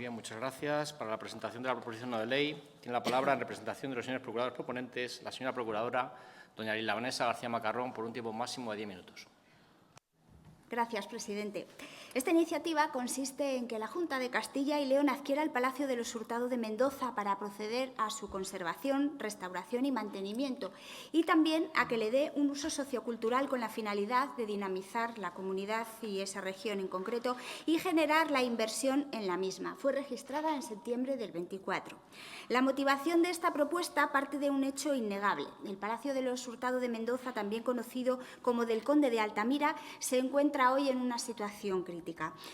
bien, muchas gracias. Para la presentación de la proposición no de ley, tiene la palabra, en representación de los señores procuradores proponentes, la señora procuradora, doña Lila Vanessa García Macarrón, por un tiempo máximo de 10 minutos. Gracias, presidente. Esta iniciativa consiste en que la Junta de Castilla y León adquiera el Palacio de los Hurtado de Mendoza para proceder a su conservación, restauración y mantenimiento, y también a que le dé un uso sociocultural con la finalidad de dinamizar la comunidad y esa región en concreto y generar la inversión en la misma. Fue registrada en septiembre del 24. La motivación de esta propuesta parte de un hecho innegable. El Palacio de los Hurtado de Mendoza, también conocido como del Conde de Altamira, se encuentra hoy en una situación crítica.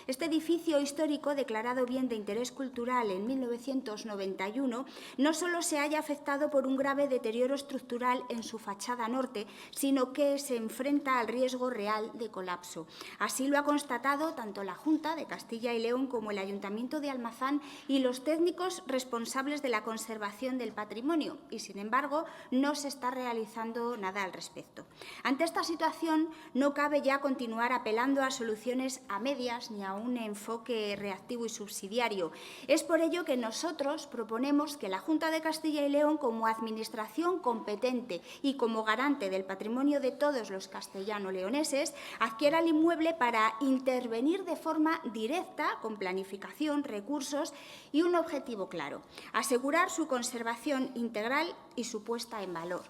Este edificio histórico, declarado bien de interés cultural en 1991, no solo se halla afectado por un grave deterioro estructural en su fachada norte, sino que se enfrenta al riesgo real de colapso. Así lo ha constatado tanto la Junta de Castilla y León como el Ayuntamiento de Almazán y los técnicos responsables de la conservación del patrimonio, y sin embargo no se está realizando nada al respecto. Ante esta situación no cabe ya continuar apelando a soluciones a medias ni a un enfoque reactivo y subsidiario. Es por ello que nosotros proponemos que la Junta de Castilla y León, como administración competente y como garante del patrimonio de todos los castellano-leoneses, adquiera el inmueble para intervenir de forma directa, con planificación, recursos y un objetivo claro: asegurar su conservación integral y su puesta en valor.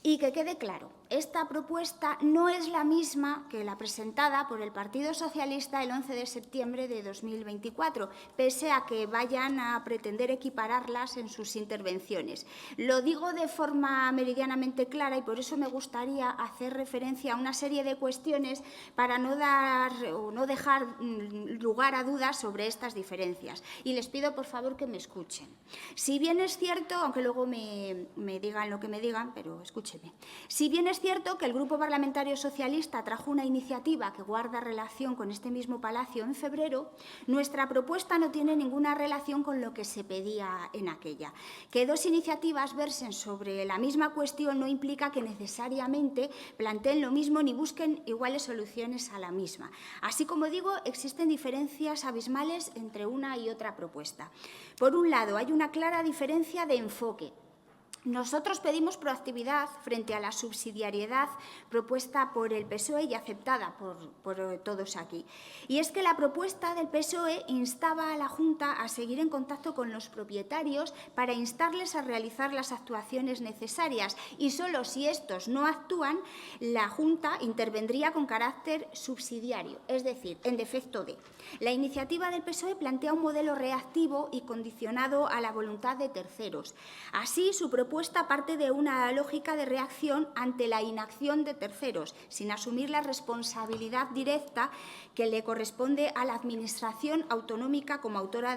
Y que quede claro, esta propuesta no es la misma que la presentada por el Partido Socialista el 11 de septiembre de 2024, pese a que vayan a pretender equipararlas en sus intervenciones. Lo digo de forma meridianamente clara y por eso me gustaría hacer referencia a una serie de cuestiones para no dejar lugar a dudas sobre estas diferencias. Y les pido, por favor, que me escuchen. Si bien es cierto, aunque luego me digan lo que me digan, pero escuchen. Si bien es cierto que el Grupo Parlamentario Socialista trajo una iniciativa que guarda relación con este mismo palacio en febrero, nuestra propuesta no tiene ninguna relación con lo que se pedía en aquella. Que dos iniciativas versen sobre la misma cuestión no implica que necesariamente planteen lo mismo ni busquen iguales soluciones a la misma. Así como digo, existen diferencias abismales entre una y otra propuesta. Por un lado, hay una clara diferencia de enfoque. Nosotros pedimos proactividad frente a la subsidiariedad propuesta por el PSOE y aceptada por todos aquí. Y es que la propuesta del PSOE instaba a la Junta a seguir en contacto con los propietarios para instarles a realizar las actuaciones necesarias y solo si estos no actúan, la Junta intervendría con carácter subsidiario, es decir, en defecto de. La iniciativa del PSOE plantea un modelo reactivo y condicionado a la voluntad de terceros. Así, su propuesta parte de una lógica de reacción ante la inacción de terceros, sin asumir la responsabilidad directa que le corresponde a la Administración autonómica como tutora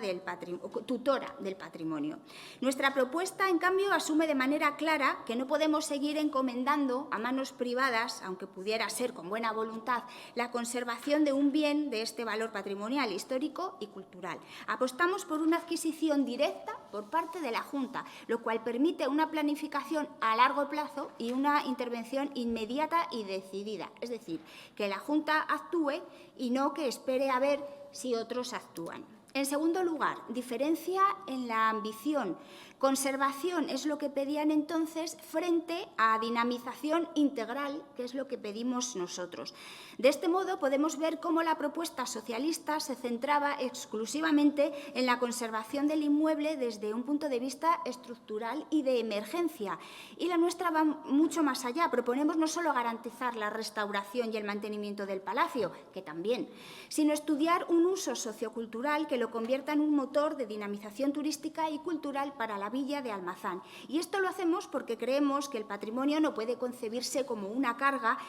del patrimonio. Nuestra propuesta, en cambio, asume de manera clara que no podemos seguir encomendando a manos privadas, aunque pudiera ser con buena voluntad, la conservación de un bien de este valor patrimonial, histórico y cultural. Apostamos por una adquisición directa por parte de la Junta, lo cual permite una planificación a largo plazo y una intervención inmediata y decidida. Es decir, que la Junta actúe y no que espere a ver si otros actúan. En segundo lugar, diferencia en la ambición. Conservación es lo que pedían entonces frente a dinamización integral, que es lo que pedimos nosotros. De este modo podemos ver cómo la propuesta socialista se centraba exclusivamente en la conservación del inmueble desde un punto de vista estructural y de emergencia. Y la nuestra va mucho más allá. Proponemos no solo garantizar la restauración y el mantenimiento del palacio, que también, sino estudiar un uso sociocultural que lo convierta en un motor de dinamización turística y cultural para la villa de Almazán. Y esto lo hacemos porque creemos que el patrimonio no puede concebirse como una carga,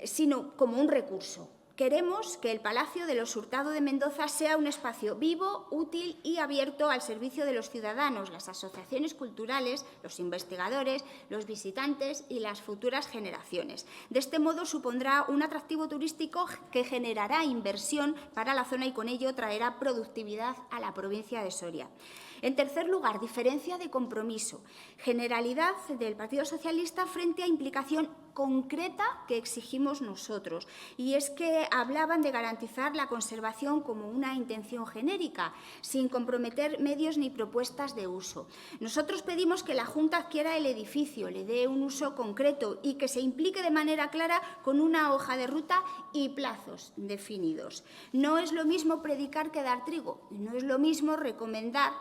sino como un recurso. Queremos que el Palacio de los Hurtado de Mendoza sea un espacio vivo, útil y abierto al servicio de los ciudadanos, las asociaciones culturales, los investigadores, los visitantes y las futuras generaciones. De este modo supondrá un atractivo turístico que generará inversión para la zona y con ello traerá productividad a la provincia de Soria. En tercer lugar, diferencia de compromiso. Generalidad del Partido Socialista frente a implicación concreta que exigimos nosotros, y es que hablaban de garantizar la conservación como una intención genérica, sin comprometer medios ni propuestas de uso. Nosotros pedimos que la Junta adquiera el edificio, le dé un uso concreto y que se implique de manera clara con una hoja de ruta y plazos definidos. No es lo mismo predicar que dar trigo, no es lo mismo recomendar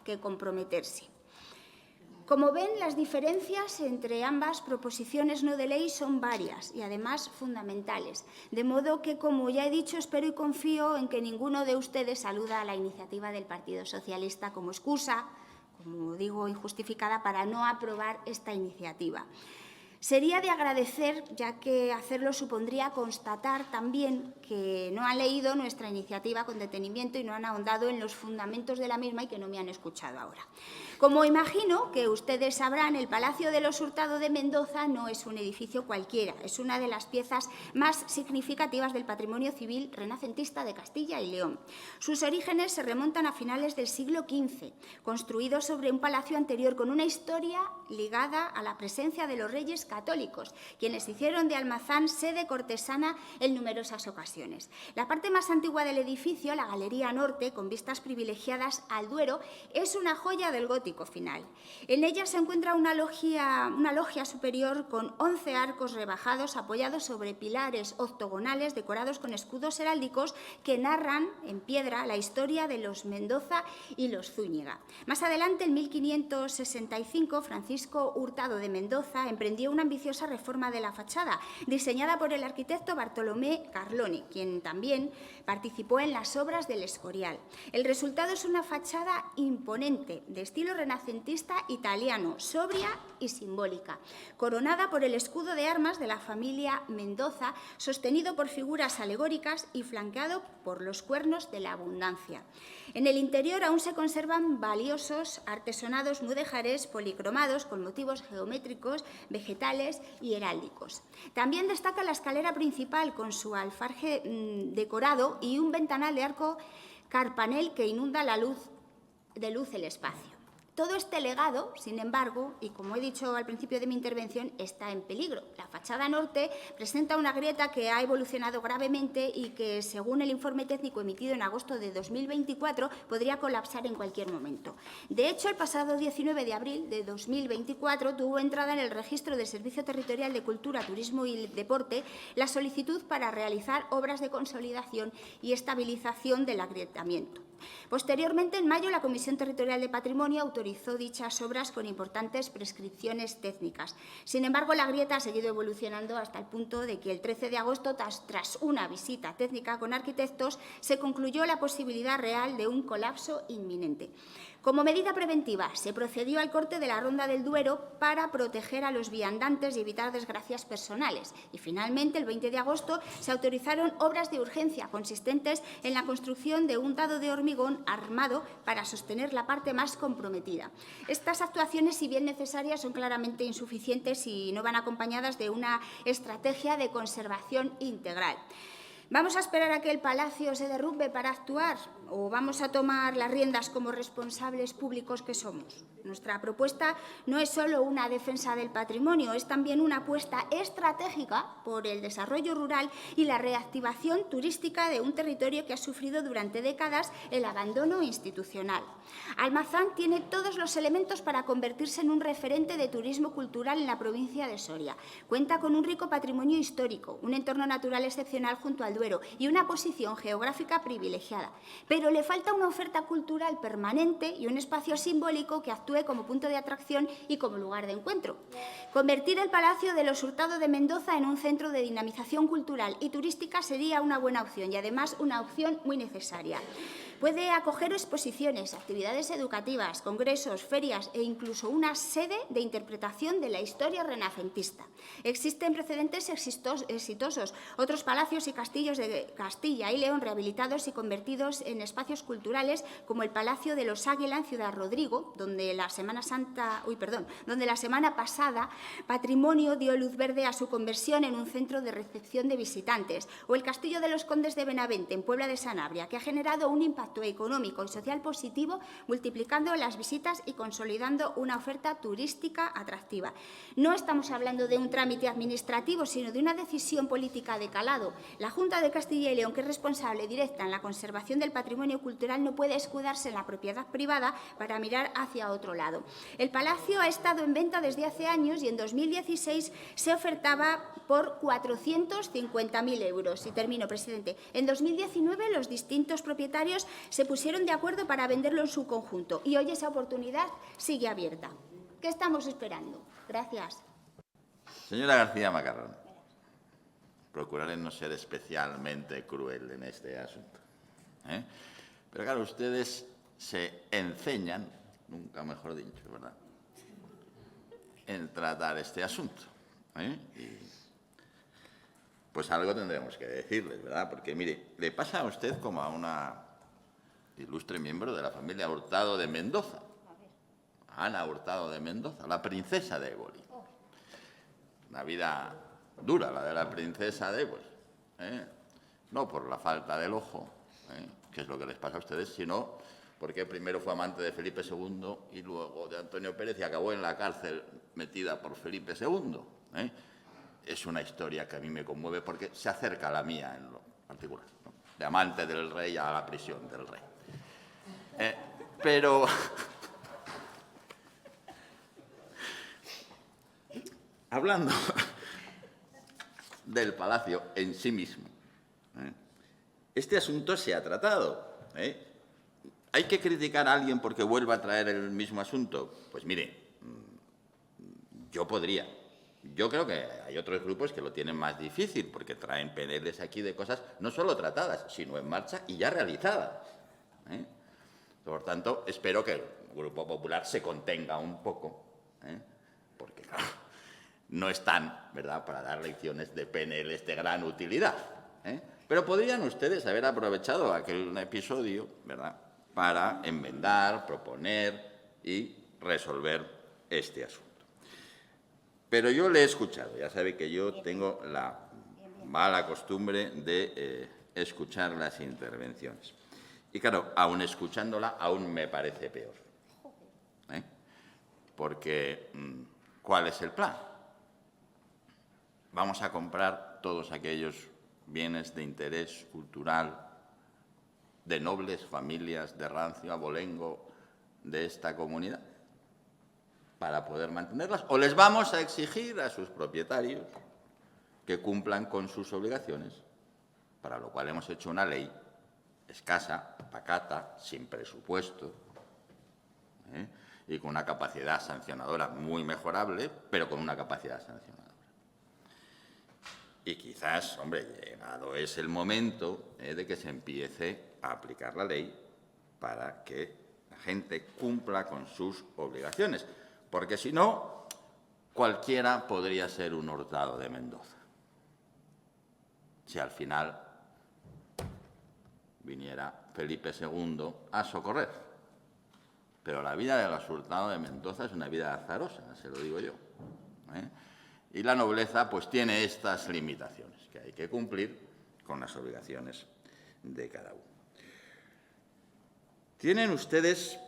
que comprometerse. Como ven, las diferencias entre ambas proposiciones no de ley son varias y, además, fundamentales. De modo que, como ya he dicho, espero y confío en que ninguno de ustedes aluda a la iniciativa del Partido Socialista como excusa, como digo, injustificada, para no aprobar esta iniciativa. Sería de agradecer, ya que hacerlo supondría constatar también que no han leído nuestra iniciativa con detenimiento y no han ahondado en los fundamentos de la misma y que no me han escuchado ahora. Como imagino que ustedes sabrán, el Palacio de los Hurtado de Mendoza no es un edificio cualquiera, es una de las piezas más significativas del patrimonio civil renacentista de Castilla y León. Sus orígenes se remontan a finales del siglo XV, construido sobre un palacio anterior con una historia ligada a la presencia de los reyes católicos, quienes hicieron de Almazán sede cortesana en numerosas ocasiones. La parte más antigua del edificio, la Galería Norte, con vistas privilegiadas al Duero, es una joya del gótico final. En ella se encuentra una logia superior con 11 arcos rebajados apoyados sobre pilares octogonales decorados con escudos heráldicos que narran en piedra la historia de los Mendoza y los Zúñiga. Más adelante, en 1565, Francisco Hurtado de Mendoza emprendió una ambiciosa reforma de la fachada, diseñada por el arquitecto Bartolomé Carlone, quien también participó en las obras del Escorial. El resultado es una fachada imponente, de estilo renacentista italiano, sobria y simbólica, coronada por el escudo de armas de la familia Mendoza, sostenido por figuras alegóricas y flanqueado por los cuernos de la abundancia. En el interior aún se conservan valiosos artesonados mudéjares policromados con motivos geométricos, vegetales y heráldicos. También destaca la escalera principal con su alfarje decorado y un ventanal de arco carpanel que inunda de luz el espacio. Todo este legado, sin embargo, y como he dicho al principio de mi intervención, está en peligro. La fachada norte presenta una grieta que ha evolucionado gravemente y que, según el informe técnico emitido en agosto de 2024, podría colapsar en cualquier momento. De hecho, el pasado 19 de abril de 2024 tuvo entrada en el registro del Servicio Territorial de Cultura, Turismo y Deporte la solicitud para realizar obras de consolidación y estabilización del agrietamiento. Posteriormente, en mayo, la Comisión Territorial de Patrimonio autorizó dichas obras con importantes prescripciones técnicas. Sin embargo, la grieta ha seguido evolucionando hasta el punto de que el 13 de agosto, tras una visita técnica con arquitectos, se concluyó la posibilidad real de un colapso inminente. Como medida preventiva, se procedió al corte de la Ronda del Duero para proteger a los viandantes y evitar desgracias personales. Y, finalmente, el 20 de agosto, se autorizaron obras de urgencia consistentes en la construcción de un dado de hormigón armado para sostener la parte más comprometida. Estas actuaciones, si bien necesarias, son claramente insuficientes y no van acompañadas de una estrategia de conservación integral. ¿Vamos a esperar a que el palacio se derrumbe para actuar o vamos a tomar las riendas como responsables públicos que somos? Nuestra propuesta no es solo una defensa del patrimonio, es también una apuesta estratégica por el desarrollo rural y la reactivación turística de un territorio que ha sufrido durante décadas el abandono institucional. Almazán tiene todos los elementos para convertirse en un referente de turismo cultural en la provincia de Soria. Cuenta con un rico patrimonio histórico, un entorno natural excepcional junto al Duero y una posición geográfica privilegiada. Pero le falta una oferta cultural permanente y un espacio simbólico que actúe como punto de atracción y como lugar de encuentro. Convertir el Palacio de los Hurtado de Mendoza en un centro de dinamización cultural y turística sería una buena opción y, además, una opción muy necesaria. Puede acoger exposiciones, actividades educativas, congresos, ferias e incluso una sede de interpretación de la historia renacentista. Existen precedentes exitosos, otros palacios y castillos de Castilla y León rehabilitados y convertidos en espacios culturales, como el Palacio de los Águila en Ciudad Rodrigo, donde la semana pasada Patrimonio dio luz verde a su conversión en un centro de recepción de visitantes, o el Castillo de los Condes de Benavente, en Puebla de Sanabria, que ha generado un impacto impacto económico y social positivo, multiplicando las visitas y consolidando una oferta turística atractiva. No estamos hablando de un trámite administrativo, sino de una decisión política de calado. La Junta de Castilla y León, que es responsable directa en la conservación del patrimonio cultural, no puede escudarse en la propiedad privada para mirar hacia otro lado. El palacio ha estado en venta desde hace años y en 2016 se ofertaba por 450.000 euros. Y termino, presidente. En 2019 los distintos propietarios se pusieron de acuerdo para venderlo en su conjunto y hoy esa oportunidad sigue abierta. ¿Qué estamos esperando? Gracias. Señora García Macarrón, procuraré no ser especialmente cruel en este asunto. Pero claro, ustedes se enceñan, nunca mejor dicho, ¿verdad?, en tratar este asunto. Y pues algo tendremos que decirles, ¿verdad? Porque, mire, le pasa a usted como a una ilustre miembro de la familia Hurtado de Mendoza, Ana Hurtado de Mendoza, la princesa de Éboli. Una vida dura, la de la princesa de Éboli. No por la falta del ojo, que es lo que les pasa a ustedes, sino porque primero fue amante de Felipe II y luego de Antonio Pérez y acabó en la cárcel metida por Felipe II. Es una historia que a mí me conmueve porque se acerca a la mía en lo particular, ¿no? De amante del rey a la prisión del rey. Pero hablando del palacio en sí mismo, este asunto se ha tratado. ¿Hay que criticar a alguien porque vuelva a traer el mismo asunto? Pues mire, yo podría. Yo creo que hay otros grupos que lo tienen más difícil porque traen PNLs aquí de cosas no solo tratadas, sino en marcha y ya realizadas. Por tanto, espero que el Grupo Popular se contenga un poco, porque claro, no están, ¿verdad?, para dar lecciones de PNLs de gran utilidad. Pero podrían ustedes haber aprovechado aquel episodio, ¿verdad?, para enmendar, proponer y resolver este asunto. Pero yo le he escuchado, ya sabe que yo tengo la mala costumbre de escuchar las intervenciones. Y claro, aún escuchándola, aún me parece peor. Porque, ¿cuál es el plan? Vamos a comprar todos aquellos bienes de interés cultural de nobles familias de rancio abolengo de esta comunidad para poder mantenerlas, o les vamos a exigir a sus propietarios que cumplan con sus obligaciones, para lo cual hemos hecho una ley escasa, pacata, sin presupuesto, y con una capacidad sancionadora muy mejorable, pero con una capacidad sancionadora. Y quizás, hombre, llegado es el momento de que se empiece a aplicar la ley para que la gente cumpla con sus obligaciones. Porque si no, cualquiera podría ser un Hurtado de Mendoza. Si al final viniera Felipe II a socorrer. Pero la vida de los Hurtado de Mendoza es una vida azarosa, se lo digo yo. Y la nobleza pues tiene estas limitaciones, que hay que cumplir con las obligaciones de cada uno. Tienen ustedes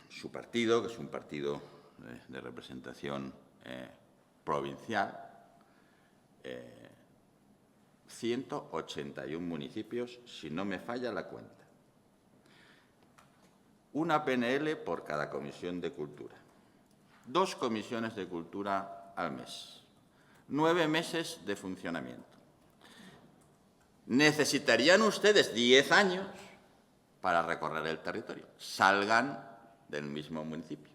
su partido, que es un partido de representación provincial, 181 municipios, si no me falla la cuenta. Una PNL por cada comisión de cultura. 2 comisiones de cultura al mes. 9 meses de funcionamiento. Necesitarían ustedes 10 años para recorrer el territorio. Salgan del mismo municipio.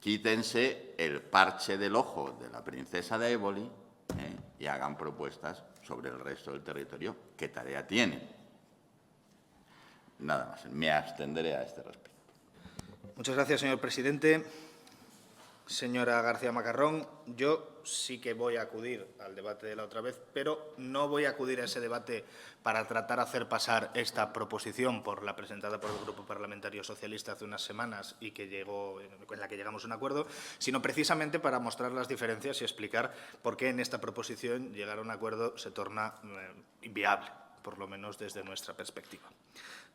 Quítense el parche del ojo de la princesa de Éboli y hagan propuestas sobre el resto del territorio. ¿Qué tarea tienen? Nada más. Me abstendré a este respecto. Muchas gracias, señor presidente. Señora García Macarrón, yo sí que voy a acudir al debate de la otra vez, pero no voy a acudir a ese debate para tratar de hacer pasar esta proposición por la presentada por el Grupo Parlamentario Socialista hace unas semanas y que en la que llegamos a un acuerdo, sino precisamente para mostrar las diferencias y explicar por qué en esta proposición llegar a un acuerdo se torna inviable. por lo menos desde nuestra perspectiva.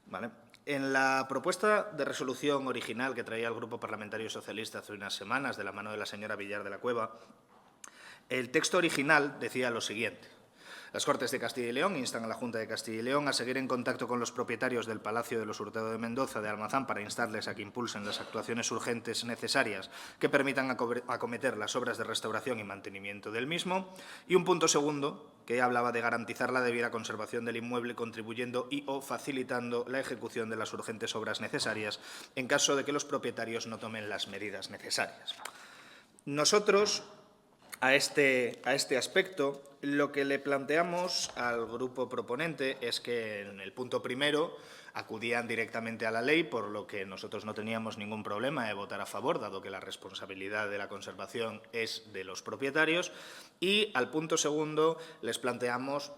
¿Vale? En la propuesta de resolución original que traía el Grupo Parlamentario Socialista hace unas semanas, de la mano de la señora Villar de la Cueva, el texto original decía lo siguiente: las Cortes de Castilla y León instan a la Junta de Castilla y León a seguir en contacto con los propietarios del Palacio de los Hurtado de Mendoza de Almazán para instarles a que impulsen las actuaciones urgentes necesarias que permitan acometer las obras de restauración y mantenimiento del mismo. Y un punto segundo, que hablaba de garantizar la debida conservación del inmueble, contribuyendo y o facilitando la ejecución de las urgentes obras necesarias en caso de que los propietarios no tomen las medidas necesarias. Nosotros, a este aspecto, lo que le planteamos al grupo proponente es que en el punto primero acudían directamente a la ley, por lo que nosotros no teníamos ningún problema de votar a favor, dado que la responsabilidad de la conservación es de los propietarios. Y al punto segundo les planteamos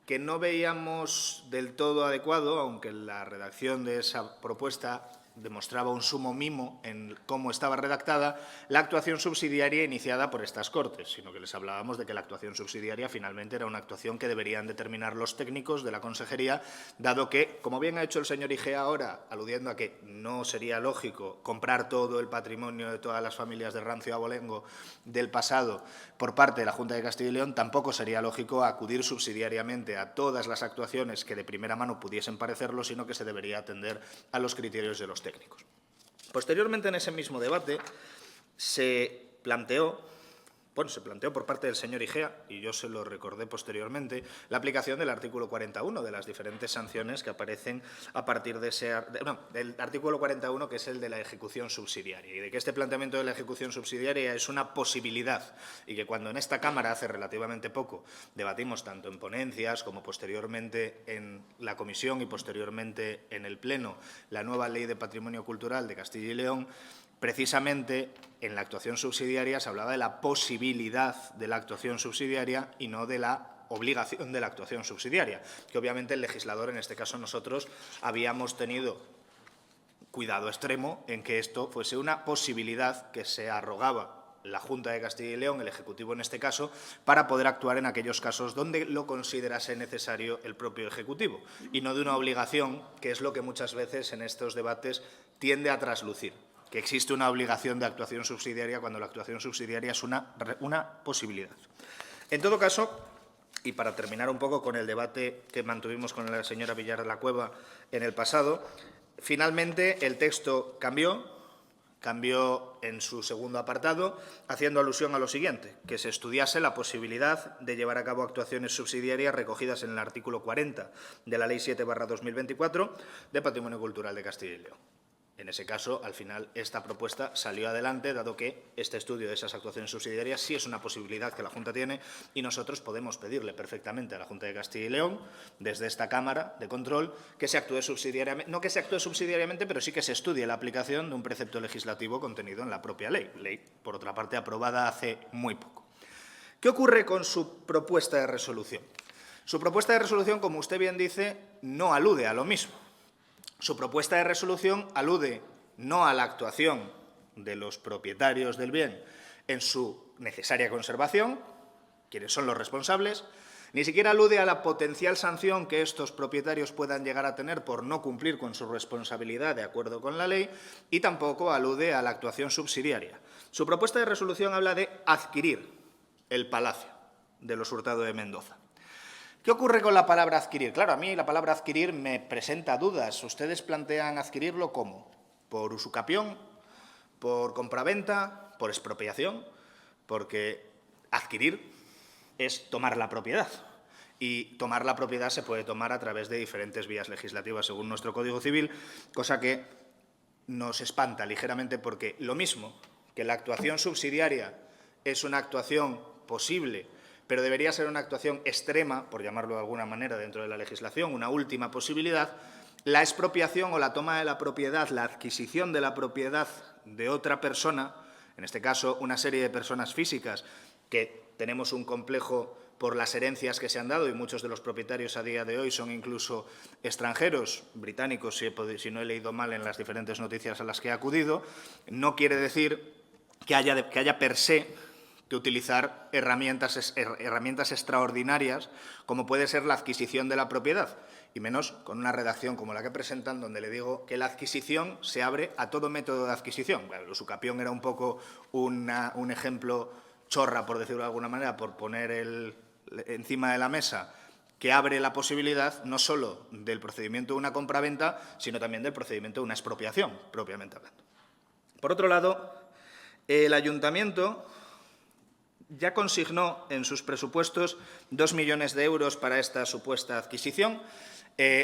que no veíamos del todo adecuado, aunque la redacción de esa propuesta demostraba un sumo mimo en cómo estaba redactada, la actuación subsidiaria iniciada por estas Cortes, sino que les hablábamos de que la actuación subsidiaria finalmente era una actuación que deberían determinar los técnicos de la Consejería, dado que, como bien ha hecho el señor Igea ahora, aludiendo a que no sería lógico comprar todo el patrimonio de todas las familias de rancio abolengo del pasado por parte de la Junta de Castilla y León, tampoco sería lógico acudir subsidiariamente a todas las actuaciones que de primera mano pudiesen parecerlo, sino que se debería atender a los criterios de los técnicos. Posteriormente, en ese mismo debate, se planteó por parte del señor Igea, y yo se lo recordé posteriormente, la aplicación del artículo 41, de las diferentes sanciones que aparecen a partir de del artículo 41, que es el de la ejecución subsidiaria, y de que este planteamiento de la ejecución subsidiaria es una posibilidad, y que cuando en esta Cámara, hace relativamente poco, debatimos tanto en ponencias como posteriormente en la comisión y posteriormente en el Pleno la nueva Ley de Patrimonio Cultural de Castilla y León, precisamente en la actuación subsidiaria se hablaba de la posibilidad de la actuación subsidiaria y no de la obligación de la actuación subsidiaria, que obviamente el legislador, en este caso nosotros, habíamos tenido cuidado extremo en que esto fuese una posibilidad que se arrogaba la Junta de Castilla y León, el Ejecutivo en este caso, para poder actuar en aquellos casos donde lo considerase necesario el propio Ejecutivo, y no de una obligación, que es lo que muchas veces en estos debates tiende a traslucir, que existe una obligación de actuación subsidiaria cuando la actuación subsidiaria es una posibilidad. En todo caso, y para terminar un poco con el debate que mantuvimos con la señora Villar de la Cueva en el pasado, finalmente el texto cambió en su segundo apartado, haciendo alusión a lo siguiente: que se estudiase la posibilidad de llevar a cabo actuaciones subsidiarias recogidas en el artículo 40 de la Ley 7/2024 de Patrimonio Cultural de Castilla y León. En ese caso, al final, esta propuesta salió adelante, dado que este estudio de esas actuaciones subsidiarias sí es una posibilidad que la Junta tiene, y nosotros podemos pedirle perfectamente a la Junta de Castilla y León, desde esta Cámara de Control, que se actúe subsidiariamente, no que se actúe subsidiariamente, pero sí que se estudie la aplicación de un precepto legislativo contenido en la propia ley, por otra parte, aprobada hace muy poco. ¿Qué ocurre con su propuesta de resolución? Su propuesta de resolución, como usted bien dice, no alude a lo mismo. Su propuesta de resolución alude no a la actuación de los propietarios del bien en su necesaria conservación, quienes son los responsables, ni siquiera alude a la potencial sanción que estos propietarios puedan llegar a tener por no cumplir con su responsabilidad de acuerdo con la ley, y tampoco alude a la actuación subsidiaria. Su propuesta de resolución habla de adquirir el Palacio de los Hurtado de Mendoza. ¿Qué ocurre con la palabra adquirir? Claro, a mí la palabra adquirir me presenta dudas. ¿Ustedes plantean adquirirlo cómo? ¿Por usucapión? ¿Por compraventa? ¿Por expropiación? Porque adquirir es tomar la propiedad. Y tomar la propiedad se puede tomar a través de diferentes vías legislativas, según nuestro Código Civil, cosa que nos espanta ligeramente, porque lo mismo que la actuación subsidiaria es una actuación posible, pero debería ser una actuación extrema, por llamarlo de alguna manera, dentro de la legislación, una última posibilidad, la expropiación o la toma de la propiedad, la adquisición de la propiedad de otra persona, en este caso una serie de personas físicas que tenemos un complejo por las herencias que se han dado, y muchos de los propietarios a día de hoy son incluso extranjeros, británicos, si no he leído mal en las diferentes noticias a las que he acudido, no quiere decir que haya per se que utilizar herramientas extraordinarias como puede ser la adquisición de la propiedad, y menos con una redacción como la que presentan, donde le digo que la adquisición se abre a todo método de adquisición. Bueno, el usucapión era un poco un ejemplo chorra, por decirlo de alguna manera, por poner encima de la mesa, que abre la posibilidad no solo del procedimiento de una compraventa, sino también del procedimiento de una expropiación, propiamente hablando. Por otro lado, el Ayuntamiento ya consignó en sus presupuestos 2 millones de euros para esta supuesta adquisición.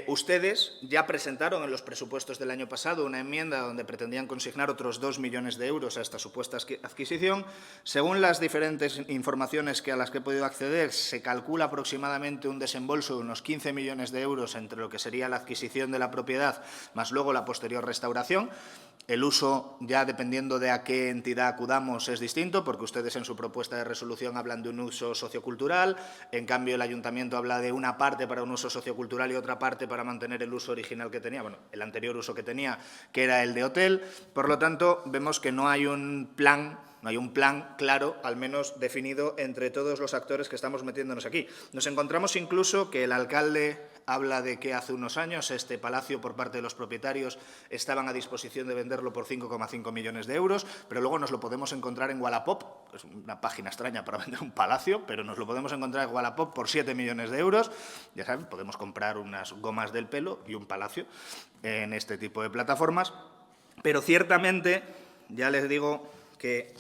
Ustedes ya presentaron en los presupuestos del año pasado una enmienda donde pretendían consignar otros 2 millones de euros a esta supuesta adquisición. Según las diferentes informaciones a las que he podido acceder, se calcula aproximadamente un desembolso de unos 15 millones de euros entre lo que sería la adquisición de la propiedad más luego la posterior restauración. El uso, ya dependiendo de a qué entidad acudamos, es distinto, porque ustedes en su propuesta de resolución hablan de un uso sociocultural, en cambio el Ayuntamiento habla de una parte para un uso sociocultural y otra parte para mantener el uso original que tenía, bueno, el anterior uso que tenía, que era el de hotel. Por lo tanto, vemos que no hay un plan claro, al menos definido entre todos los actores que estamos metiéndonos aquí. Nos encontramos incluso que el alcalde habla de que hace unos años este palacio, por parte de los propietarios, estaban a disposición de venderlo por 5,5 millones de euros, pero luego nos lo podemos encontrar en Wallapop, es una página extraña para vender un palacio, pero nos lo podemos encontrar en Wallapop por 7 millones de euros. Ya saben, podemos comprar unas gomas del pelo y un palacio en este tipo de plataformas, pero ciertamente, ya les digo que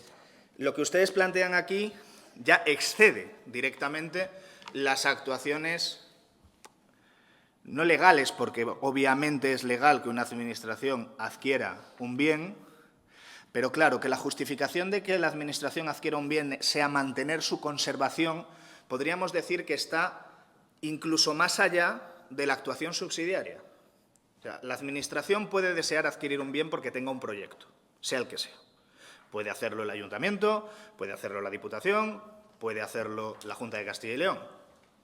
lo que ustedes plantean aquí ya excede directamente las actuaciones no legales, porque obviamente es legal que una administración adquiera un bien, pero claro, que la justificación de que la administración adquiera un bien sea mantener su conservación, podríamos decir que está incluso más allá de la actuación subsidiaria. O sea, la administración puede desear adquirir un bien porque tenga un proyecto, sea el que sea. Puede hacerlo el Ayuntamiento, puede hacerlo la Diputación, puede hacerlo la Junta de Castilla y León.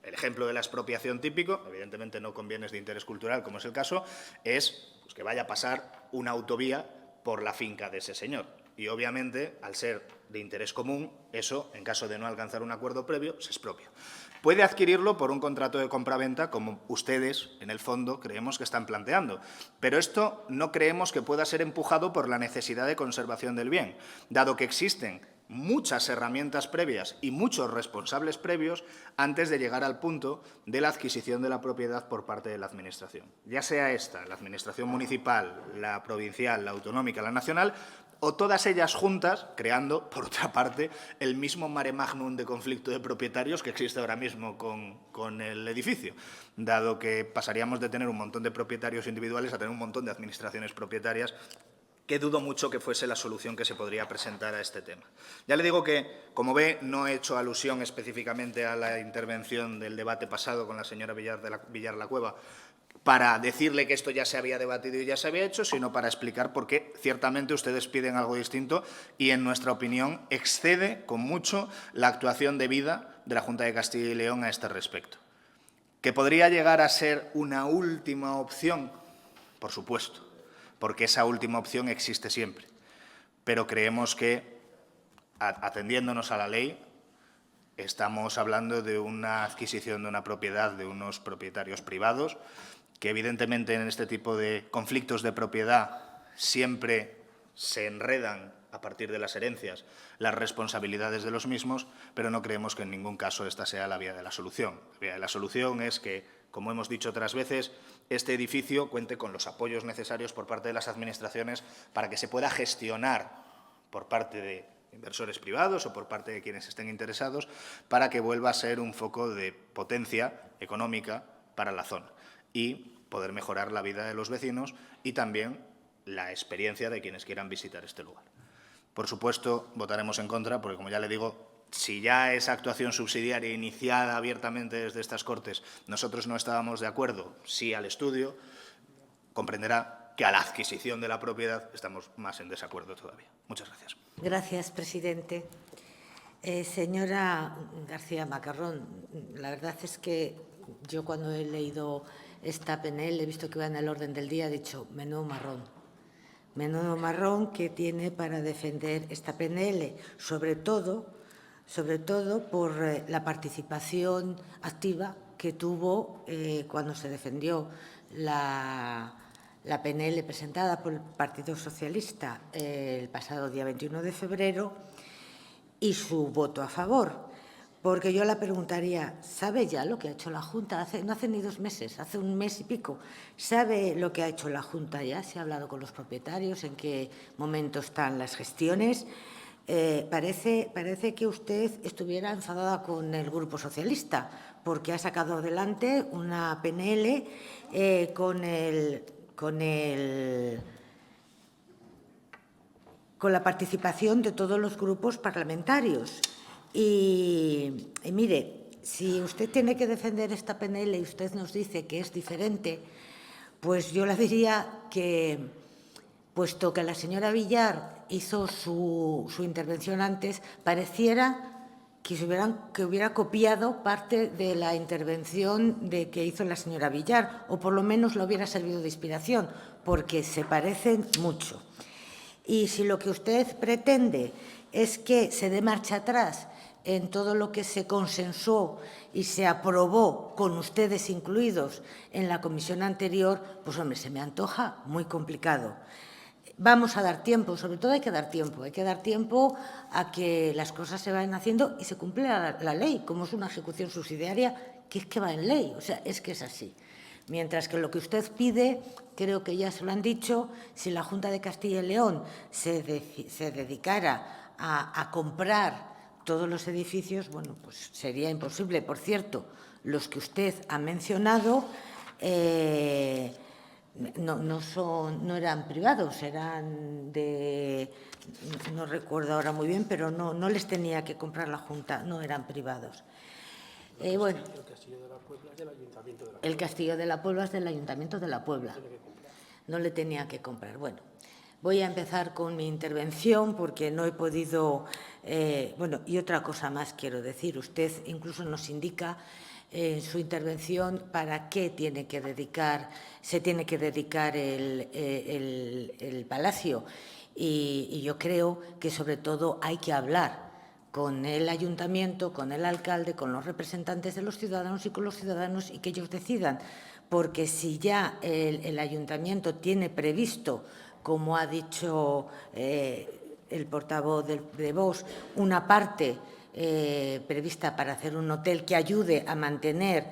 El ejemplo de la expropiación típico, evidentemente no con bienes de interés cultural, como es el caso, es que vaya a pasar una autovía por la finca de ese señor. Y, obviamente, al ser de interés común, eso, en caso de no alcanzar un acuerdo previo, se expropia. Puede adquirirlo por un contrato de compraventa, como ustedes, en el fondo, creemos que están planteando. Pero esto no creemos que pueda ser empujado por la necesidad de conservación del bien, dado que existen muchas herramientas previas y muchos responsables previos antes de llegar al punto de la adquisición de la propiedad por parte de la Administración. Ya sea esta, la Administración municipal, la provincial, la autonómica, la nacional, o todas ellas juntas, creando, por otra parte, el mismo mare magnum de conflicto de propietarios que existe ahora mismo con el edificio, dado que pasaríamos de tener un montón de propietarios individuales a tener un montón de administraciones propietarias, que dudo mucho que fuese la solución que se podría presentar a este tema. Ya le digo que, como ve, no he hecho alusión específicamente a la intervención del debate pasado con la señora Villar La Cueva para decirle que esto ya se había debatido y ya se había hecho, sino para explicar por qué ciertamente ustedes piden algo distinto y, en nuestra opinión, excede con mucho la actuación debida de la Junta de Castilla y León a este respecto. ¿Que podría llegar a ser una última opción? Por supuesto, porque esa última opción existe siempre. Pero creemos que, atendiéndonos a la ley, estamos hablando de una adquisición de una propiedad de unos propietarios privados que, evidentemente, en este tipo de conflictos de propiedad siempre se enredan, a partir de las herencias, las responsabilidades de los mismos, pero no creemos que en ningún caso esta sea la vía de la solución. La vía de la solución es que, como hemos dicho otras veces, este edificio cuente con los apoyos necesarios por parte de las administraciones para que se pueda gestionar por parte de inversores privados o por parte de quienes estén interesados, para que vuelva a ser un foco de potencia económica para la zona y poder mejorar la vida de los vecinos y también la experiencia de quienes quieran visitar este lugar. Por supuesto, votaremos en contra, porque, como ya le digo, si ya esa actuación subsidiaria iniciada abiertamente desde estas Cortes nosotros no estábamos de acuerdo, sí al estudio, comprenderá que a la adquisición de la propiedad estamos más en desacuerdo todavía. Muchas gracias. Gracias, presidente. Señora García Macarrón, la verdad es que yo, cuando he leído esta PNL, he visto que iba en el orden del día, he dicho, menudo marrón que tiene para defender esta PNL, sobre todo sobre todo por la participación activa que tuvo cuando se defendió la PNL presentada por el Partido Socialista el pasado día 21 de febrero y su voto a favor. Porque yo le preguntaría, ¿sabe ya lo que ha hecho la Junta? No hace ni 2 meses, hace 1 mes y pico. ¿Sabe lo que ha hecho la Junta ya? ¿Se ha hablado con los propietarios? ¿En qué momento están las gestiones? Parece que usted estuviera enfadada con el Grupo Socialista, porque ha sacado adelante una PNL con la participación de todos los grupos parlamentarios. Y mire, si usted tiene que defender esta PNL y usted nos dice que es diferente, pues yo le diría que, puesto que la señora Villar hizo su intervención antes, pareciera que hubiera copiado parte de la intervención que hizo la señora Villar, o por lo menos le hubiera servido de inspiración, porque se parecen mucho. Y si lo que usted pretende es que se dé marcha atrás en todo lo que se consensuó y se aprobó, con ustedes incluidos, en la comisión anterior, pues, hombre, se me antoja muy complicado. Vamos a dar tiempo, sobre todo hay que dar tiempo a que las cosas se vayan haciendo y se cumpla la ley, como es una ejecución subsidiaria, que es que va en ley, o sea, es que es así. Mientras que lo que usted pide, creo que ya se lo han dicho, si la Junta de Castilla y León se dedicara a comprar todos los edificios, bueno, pues sería imposible. Por cierto, los que usted ha mencionado no eran privados, eran de, no recuerdo ahora muy bien, pero no les tenía que comprar la Junta, no eran privados. Bueno, el Castillo de la Puebla es del Ayuntamiento de la Puebla. El Castillo de la Puebla es del Ayuntamiento de la Puebla. No le tenía que comprar. Bueno, voy a empezar con mi intervención porque no he podido... bueno, y otra cosa más quiero decir. Usted incluso nos indica en su intervención para qué se tiene que dedicar el Palacio. Y yo creo que sobre todo hay que hablar con el ayuntamiento, con el alcalde, con los representantes de los ciudadanos y con los ciudadanos y que ellos decidan. Porque si ya el ayuntamiento tiene previsto, como ha dicho el portavoz de Vox, una parte prevista para hacer un hotel que ayude a mantener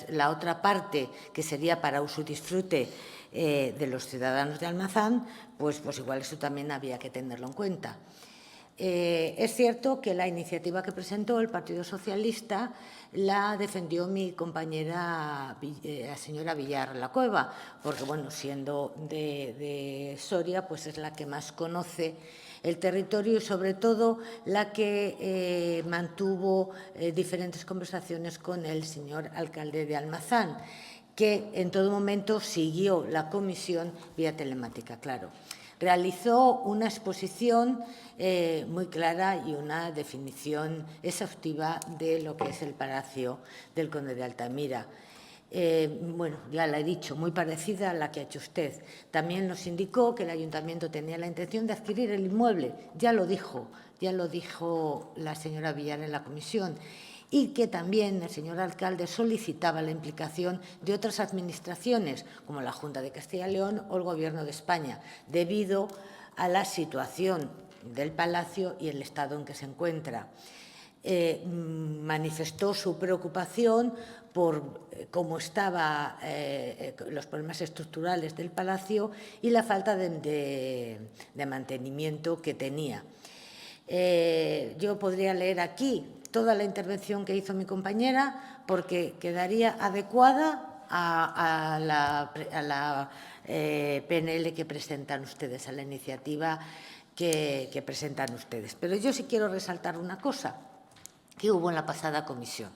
la otra parte, que sería para uso y disfrute de los ciudadanos de Almazán, pues igual eso también había que tenerlo en cuenta. Es cierto que la iniciativa que presentó el Partido Socialista la defendió mi compañera, la señora Villar La Cueva, porque, bueno, siendo de Soria, pues es la que más conoce el territorio y, sobre todo, la que mantuvo diferentes conversaciones con el señor alcalde de Almazán, que en todo momento siguió la comisión vía telemática, claro. Realizó una exposición muy clara y una definición exhaustiva de lo que es el Palacio del Conde de Altamira. Bueno, ya la he dicho, muy parecida a la que ha hecho usted. También nos indicó que el Ayuntamiento tenía la intención de adquirir el inmueble. Ya lo dijo la señora Villar en la comisión. Y que también el señor alcalde solicitaba la implicación de otras administraciones, como la Junta de Castilla y León o el Gobierno de España, debido a la situación del Palacio y el estado en que se encuentra. Manifestó su preocupación por cómo estaban los problemas estructurales del Palacio y la falta de mantenimiento que tenía. Yo podría leer aquí toda la intervención que hizo mi compañera, porque quedaría adecuada a la PNL que presentan ustedes, a la iniciativa que presentan ustedes. Pero yo sí quiero resaltar una cosa que hubo en la pasada comisión.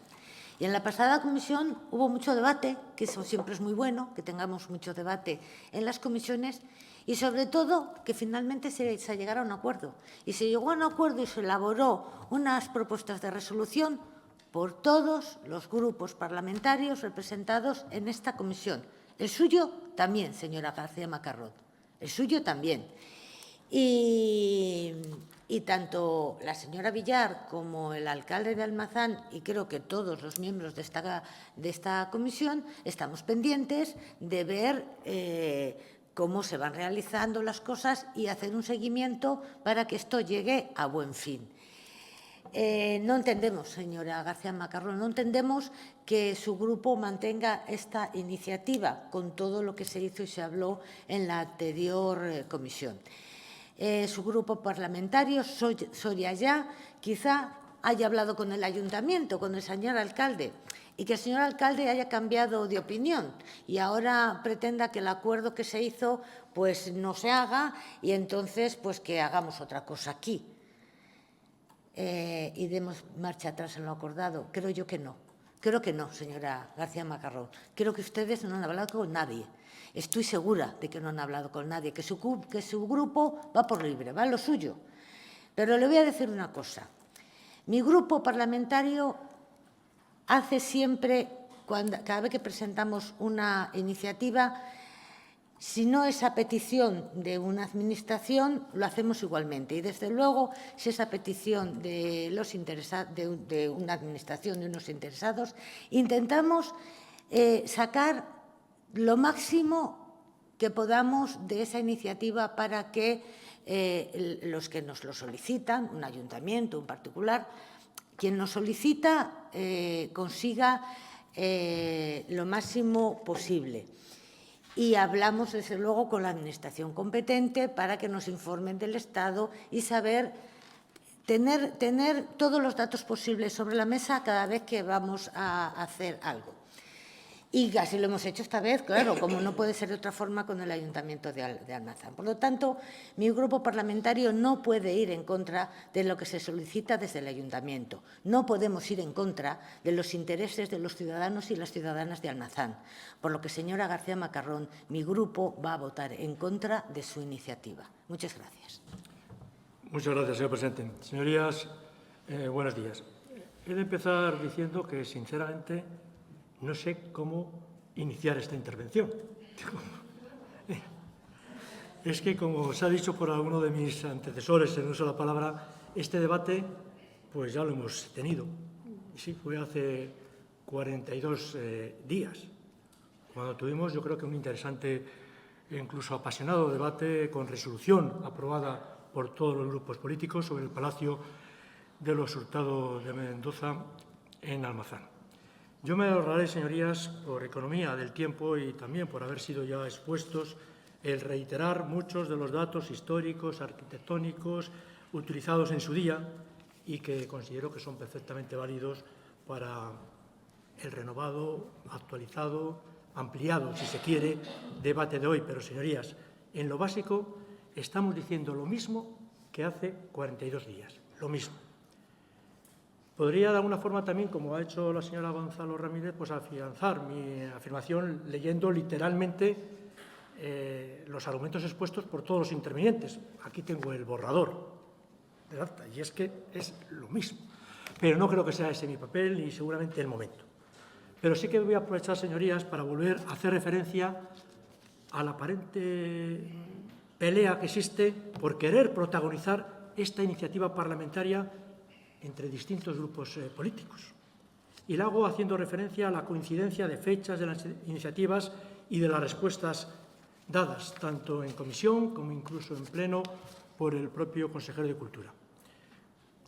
Y en la pasada comisión hubo mucho debate, que eso siempre es muy bueno, que tengamos mucho debate en las comisiones, y sobre todo que finalmente se llegara a un acuerdo. Y se llegó a un acuerdo y se elaboró unas propuestas de resolución por todos los grupos parlamentarios representados en esta comisión. El suyo también, señora García Macarrón, el suyo también. Y Y tanto la señora Villar como el alcalde de Almazán, y creo que todos los miembros de esta comisión, estamos pendientes de ver cómo se van realizando las cosas y hacer un seguimiento para que esto llegue a buen fin. No entendemos, señora García Macarrón, no entendemos que su grupo mantenga esta iniciativa con todo lo que se hizo y se habló en la anterior comisión. Su grupo parlamentario, Soria Ya, quizá haya hablado con el ayuntamiento, con el señor alcalde, y que el señor alcalde haya cambiado de opinión y ahora pretenda que el acuerdo que se hizo pues no se haga y entonces pues que hagamos otra cosa aquí. Y demos marcha atrás en lo acordado. Creo yo que no. Creo que no, señora García Macarrón. Creo que ustedes no han hablado con nadie. Estoy segura de que no han hablado con nadie, que su grupo va por libre, va a lo suyo. Pero le voy a decir una cosa. Mi grupo parlamentario hace siempre, cada vez que presentamos una iniciativa, si no es a petición de una administración, lo hacemos igualmente. Y, desde luego, si es a petición de una administración, de unos interesados, intentamos sacar lo máximo que podamos de esa iniciativa para que los que nos lo solicitan, un ayuntamiento, un particular, quien nos solicita consiga lo máximo posible. Y hablamos, desde luego, con la administración competente para que nos informen del estado y saber tener todos los datos posibles sobre la mesa cada vez que vamos a hacer algo. Y así lo hemos hecho esta vez, claro, como no puede ser de otra forma con el Ayuntamiento de Almazán. Por lo tanto, mi grupo parlamentario no puede ir en contra de lo que se solicita desde el Ayuntamiento. No podemos ir en contra de los intereses de los ciudadanos y las ciudadanas de Almazán. Por lo que, señora García Macarrón, mi grupo va a votar en contra de su iniciativa. Muchas gracias. Muchas gracias, señor presidente. Señorías, buenos días. He de empezar diciendo que, sinceramente, no sé cómo iniciar esta intervención. Es que, como se ha dicho por alguno de mis antecesores en uso de la palabra, este debate pues ya lo hemos tenido. Sí, fue hace 42 días, cuando tuvimos, yo creo que un interesante e incluso apasionado debate con resolución aprobada por todos los grupos políticos sobre el Palacio de los Hurtado de Mendoza en Almazán. Yo me ahorraré, señorías, por economía del tiempo y también por haber sido ya expuestos, el reiterar muchos de los datos históricos, arquitectónicos, utilizados en su día y que considero que son perfectamente válidos para el renovado, actualizado, ampliado, si se quiere, debate de hoy. Pero, señorías, en lo básico estamos diciendo lo mismo que hace 42 días, lo mismo. Podría, de alguna forma, también, como ha hecho la señora Gonzalo Ramírez, pues afianzar mi afirmación leyendo literalmente los argumentos expuestos por todos los intervinientes. Aquí tengo el borrador del acta y es que es lo mismo. Pero no creo que sea ese mi papel ni seguramente el momento. Pero sí que voy a aprovechar, señorías, para volver a hacer referencia a la aparente pelea que existe por querer protagonizar esta iniciativa parlamentaria entre distintos grupos políticos. Y lo hago haciendo referencia a la coincidencia de fechas de las iniciativas y de las respuestas dadas, tanto en comisión como incluso en pleno por el propio consejero de Cultura.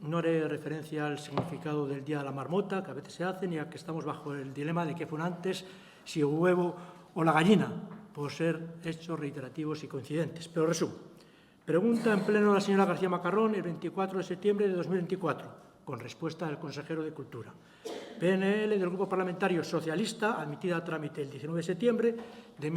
No haré referencia al significado del Día de la Marmota, que a veces se hace, ni a que estamos bajo el dilema de qué fue antes, si el huevo o la gallina, por ser hechos reiterativos y coincidentes. Pero resumo. Pregunta en pleno la señora García Macarrón el 24 de septiembre de 2024, con respuesta del consejero de Cultura. PNL del Grupo Parlamentario Socialista, admitida a trámite el 19 de septiembre de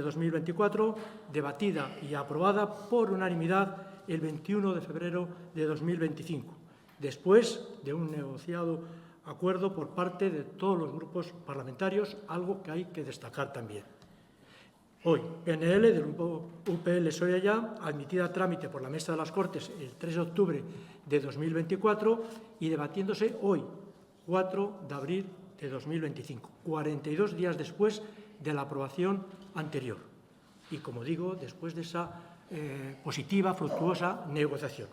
2024, debatida y aprobada por unanimidad el 21 de febrero de 2025, después de un negociado acuerdo por parte de todos los grupos parlamentarios, algo que hay que destacar también. Hoy, PNL del Grupo UPL Soria Ya, admitida a trámite por la Mesa de las Cortes el 3 de octubre de 2024 y debatiéndose hoy, 4 de abril de 2025, 42 días después de la aprobación anterior. Y, como digo, después de esa positiva, fructuosa negociación.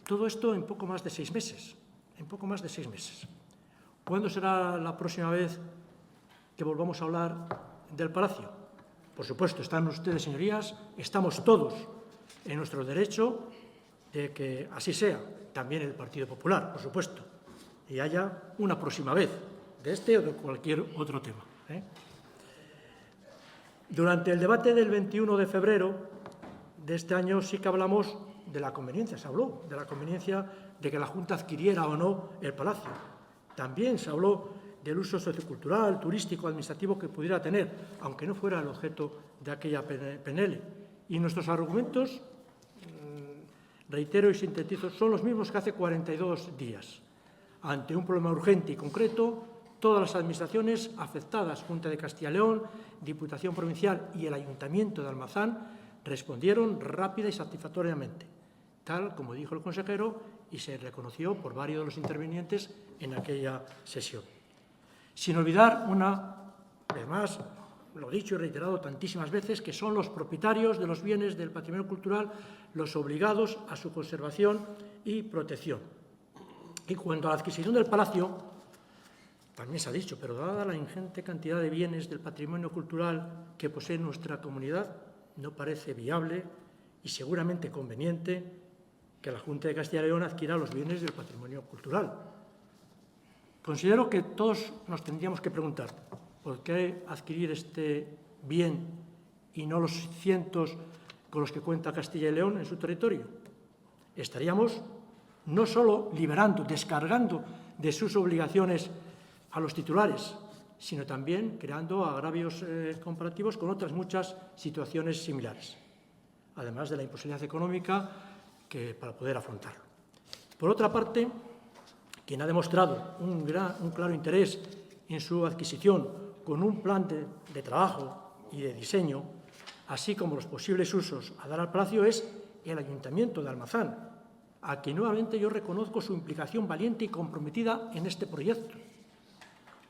Todo esto en poco más de 6 meses. En poco más de 6 meses. ¿Cuándo será la próxima vez que volvamos a hablar del Palacio? Por supuesto, están ustedes, señorías, estamos todos en nuestro derecho de que así sea, también el Partido Popular, por supuesto, y haya una próxima vez de este o de cualquier otro tema. Durante el debate del 21 de febrero de este año sí que hablamos de la conveniencia, se habló de la conveniencia de que la Junta adquiriera o no el Palacio. También se habló del uso sociocultural, turístico, administrativo que pudiera tener, aunque no fuera el objeto de aquella PNL. Y nuestros argumentos, reitero y sintetizo, son los mismos que hace 42 días. Ante un problema urgente y concreto, todas las administraciones afectadas, Junta de Castilla y León, Diputación Provincial y el Ayuntamiento de Almazán, respondieron rápida y satisfactoriamente, tal como dijo el consejero y se reconoció por varios de los intervinientes en aquella sesión. Sin olvidar además, lo dicho y reiterado tantísimas veces, que son los propietarios de los bienes del patrimonio cultural los obligados a su conservación y protección. Y cuanto a la adquisición del Palacio, también se ha dicho, pero dada la ingente cantidad de bienes del patrimonio cultural que posee nuestra comunidad, no parece viable y seguramente conveniente que la Junta de Castilla y León adquiera los bienes del patrimonio cultural. Considero que todos nos tendríamos que preguntar por qué adquirir este bien y no los cientos con los que cuenta Castilla y León en su territorio. Estaríamos no solo liberando, descargando de sus obligaciones a los titulares, sino también creando agravios comparativos con otras muchas situaciones similares, además de la imposibilidad económica para poder afrontarlo. Por otra parte, quien ha demostrado un claro interés en su adquisición con un plan de trabajo y de diseño, así como los posibles usos a dar al Palacio, es el Ayuntamiento de Almazán, a quien nuevamente yo reconozco su implicación valiente y comprometida en este proyecto.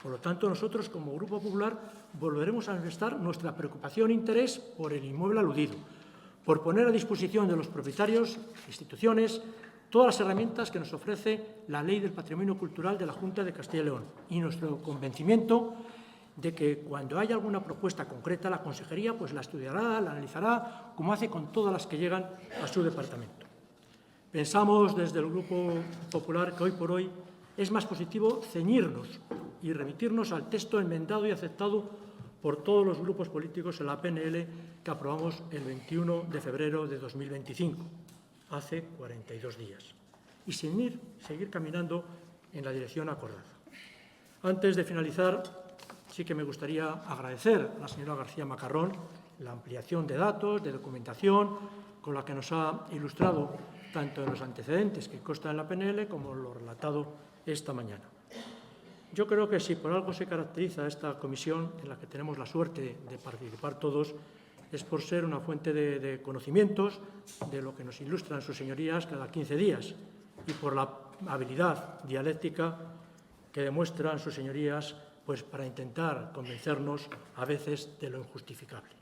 Por lo tanto, nosotros, como Grupo Popular, volveremos a manifestar nuestra preocupación e interés por el inmueble aludido, por poner a disposición de los propietarios, instituciones, todas las herramientas que nos ofrece la Ley del Patrimonio Cultural de la Junta de Castilla y León y nuestro convencimiento de que cuando haya alguna propuesta concreta, la Consejería pues la estudiará, la analizará, como hace con todas las que llegan a su departamento. Pensamos desde el Grupo Popular que hoy por hoy es más positivo ceñirnos y remitirnos al texto enmendado y aceptado por todos los grupos políticos en la PNL que aprobamos el 21 de febrero de 2025, hace 42 días, y seguir caminando en la dirección acordada. Antes de finalizar, sí que me gustaría agradecer a la señora García Macarrón la ampliación de datos, de documentación, con la que nos ha ilustrado tanto en los antecedentes que constan en la PNL como en lo relatado esta mañana. Yo creo que si por algo se caracteriza esta comisión, en la que tenemos la suerte de participar todos, es por ser una fuente de conocimientos de lo que nos ilustran sus señorías cada 15 días y por la habilidad dialéctica que demuestran sus señorías pues, para intentar convencernos a veces de lo injustificable.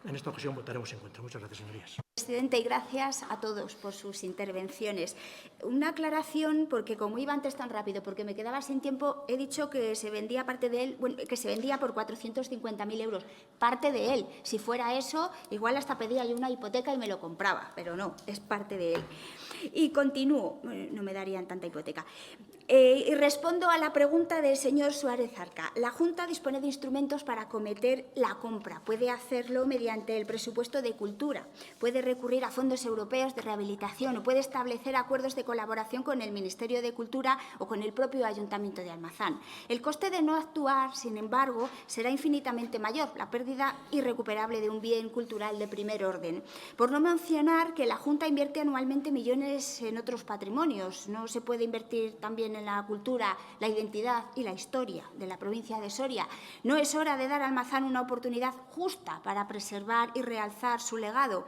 En esta ocasión votaremos en contra. Muchas gracias, señorías. Presidente, y gracias a todos por sus intervenciones. Una aclaración, porque como iba antes tan rápido, porque me quedaba sin tiempo, he dicho que se vendía parte de él, bueno, que se vendía por 450.000 euros. Parte de él. Si fuera eso, igual hasta pedía yo una hipoteca y me lo compraba, pero no, es parte de él. Y continúo, no me darían tanta hipoteca. Y respondo a la pregunta del señor Suárez Arca. La Junta dispone de instrumentos para acometer la compra. Puede hacerlo mediante el presupuesto de cultura, puede recurrir a fondos europeos de rehabilitación o puede establecer acuerdos de colaboración con el Ministerio de Cultura o con el propio Ayuntamiento de Almazán. El coste de no actuar, sin embargo, será infinitamente mayor, la pérdida irrecuperable de un bien cultural de primer orden. Por no mencionar que la Junta invierte anualmente millones en otros patrimonios. No se puede invertir también en la cultura, la identidad y la historia de la provincia de Soria. ¿No es hora de dar a Almazán una oportunidad justa para preservar y realzar su legado?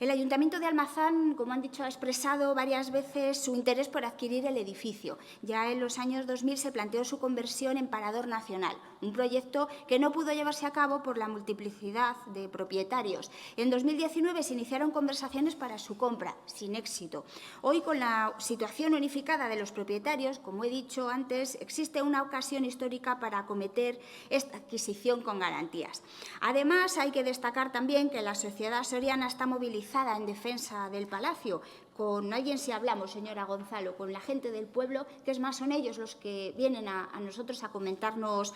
El Ayuntamiento de Almazán, como han dicho, ha expresado varias veces su interés por adquirir el edificio. Ya en los años 2000 se planteó su conversión en parador nacional, un proyecto que no pudo llevarse a cabo por la multiplicidad de propietarios. En 2019 se iniciaron conversaciones para su compra, sin éxito. Hoy, con la situación unificada de los propietarios, como he dicho antes, existe una ocasión histórica para acometer esta adquisición con garantías. Además, hay que destacar también que la sociedad soriana está movilizada en defensa del Palacio. Con alguien si hablamos, señora Gonzalo, con la gente del pueblo, que es más son ellos los que vienen a nosotros a comentarnos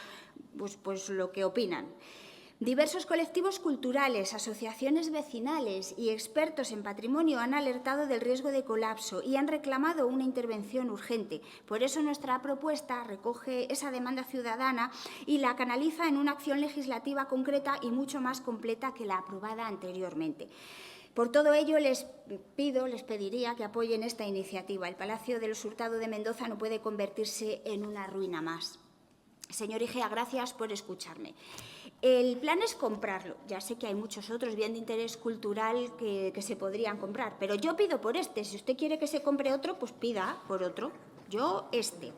pues lo que opinan. Diversos colectivos culturales, asociaciones vecinales y expertos en patrimonio han alertado del riesgo de colapso y han reclamado una intervención urgente. Por eso nuestra propuesta recoge esa demanda ciudadana y la canaliza en una acción legislativa concreta y mucho más completa que la aprobada anteriormente. Por todo ello, les pediría que apoyen esta iniciativa. El Palacio de los Hurtado de Mendoza no puede convertirse en una ruina más. Señor Igea, gracias por escucharme. El plan es comprarlo. Ya sé que hay muchos otros bien de interés cultural que se podrían comprar, pero yo pido por este. Si usted quiere que se compre otro, pues pida por otro. Yo este.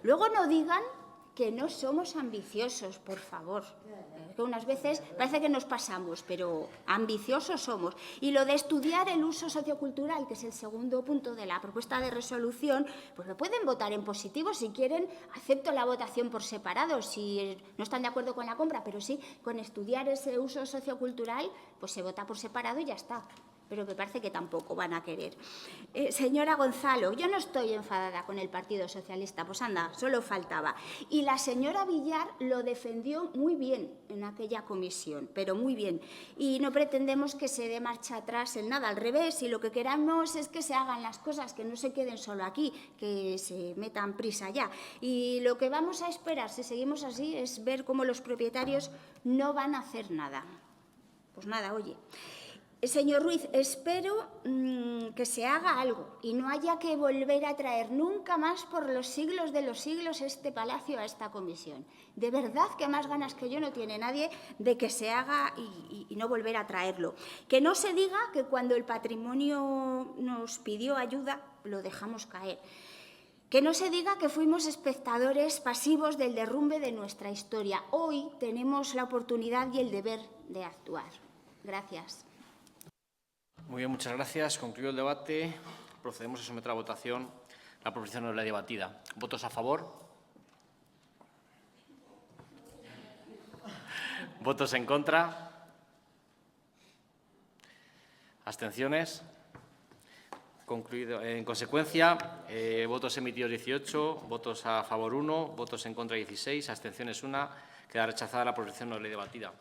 Luego no digan que no somos ambiciosos, por favor. Que unas veces parece que nos pasamos, pero ambiciosos somos. Y lo de estudiar el uso sociocultural, que es el segundo punto de la propuesta de resolución, pues lo pueden votar en positivo. Si quieren, acepto la votación por separado, si no están de acuerdo con la compra, pero sí, con estudiar ese uso sociocultural, pues se vota por separado y ya está. Pero me parece que tampoco van a querer. Señora Gonzalo, yo no estoy enfadada con el Partido Socialista, pues anda, solo faltaba. Y la señora Villar lo defendió muy bien en aquella comisión, pero muy bien. Y no pretendemos que se dé marcha atrás en nada, al revés, y lo que queramos es que se hagan las cosas, que no se queden solo aquí, que se metan prisa ya. Y lo que vamos a esperar, si seguimos así, es ver cómo los propietarios no van a hacer nada. Pues nada, oye. Señor Ruiz, espero que se haga algo y no haya que volver a traer nunca más por los siglos de los siglos este palacio a esta comisión. De verdad que más ganas que yo no tiene nadie de que se haga y no volver a traerlo. Que no se diga que cuando el patrimonio nos pidió ayuda lo dejamos caer. Que no se diga que fuimos espectadores pasivos del derrumbe de nuestra historia. Hoy tenemos la oportunidad y el deber de actuar. Gracias. Muy bien, muchas gracias. Concluido el debate. Procedemos a someter a votación la proposición de ley debatida. ¿Votos a favor? ¿Votos en contra? ¿Abstenciones? Concluido. En consecuencia, votos emitidos 18, votos a favor 1, votos en contra 16, abstenciones 1. Queda rechazada la proposición de ley debatida.